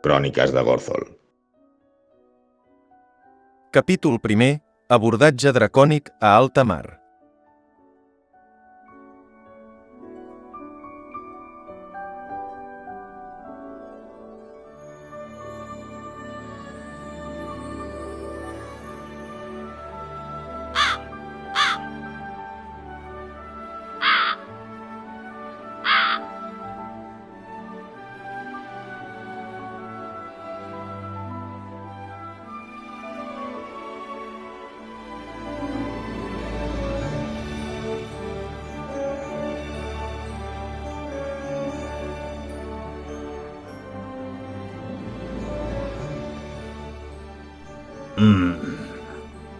Cròniques de Gothol. Capítol 1. Abordatge dracònic a alta mar.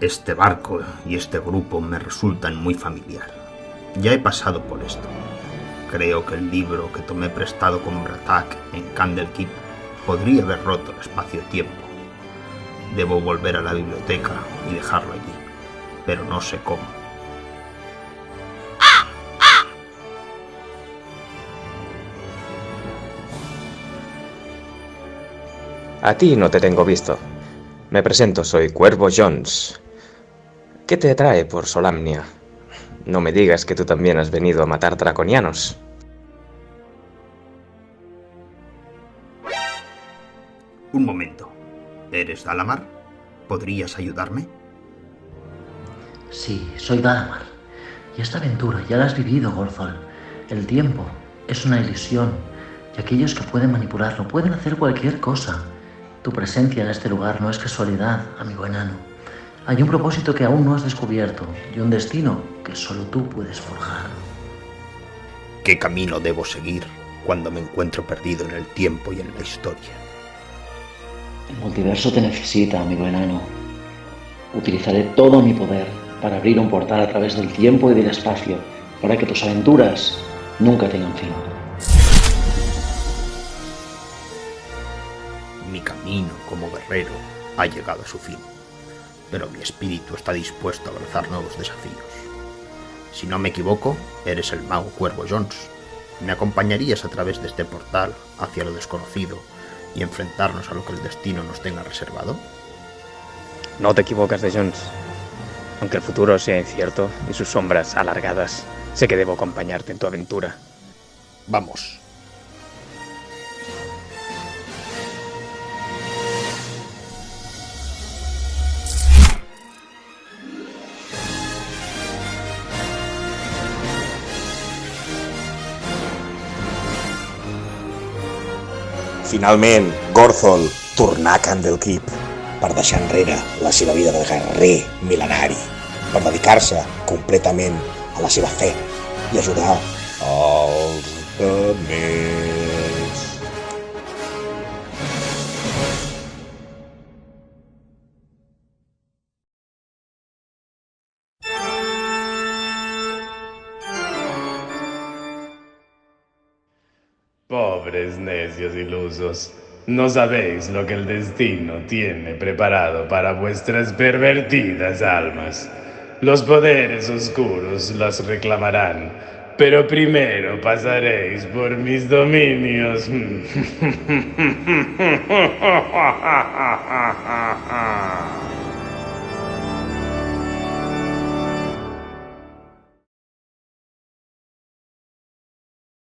Este barco y este grupo me resultan muy familiar. Ya he pasado por esto. Creo que el libro que tomé prestado con Bratak en Candlekeep podría haber roto el espacio-tiempo. Debo volver a la biblioteca y dejarlo allí, pero no sé cómo. A ti no te tengo visto. Me presento, soy Cuervo Jones. ¿Qué te trae por Solamnia? No me digas que tú también has venido a matar draconianos. Un momento. ¿Eres Dalamar? ¿Podrías ayudarme? Sí, soy Dalamar. Y esta aventura ya la has vivido, Gorthol. El tiempo es una ilusión, y aquellos que pueden manipularlo pueden hacer cualquier cosa. Tu presencia en este lugar no es casualidad, amigo enano. Hay un propósito que aún no has descubierto, y un destino que solo tú puedes forjar. ¿Qué camino debo seguir cuando me encuentro perdido en el tiempo y en la historia? El multiverso te necesita, amigo enano. Utilizaré todo mi poder para abrir un portal a través del tiempo y del espacio, para que tus aventuras nunca tengan fin. Mi camino como guerrero ha llegado a su fin, pero mi espíritu está dispuesto a abrazar nuevos desafíos. Si no me equivoco, eres el mago Cuervo Jones. ¿Me acompañarías a través de este portal hacia lo desconocido y enfrentarnos a lo que el destino nos tenga reservado? No te equivocas de Jones. Aunque el futuro sea incierto y sus sombras alargadas, sé que debo acompañarte en tu aventura. Vamos. Finalment, Gorthol tornà a Candlekeep per deixar enrere la seva vida de guerrer mil·lenari, per dedicar-se completament a la seva fe i ajudar els altres. Pobres necios ilusos, no sabéis lo que el destino tiene preparado para vuestras pervertidas almas. Los poderes oscuros las reclamarán, pero primero pasaréis por mis dominios.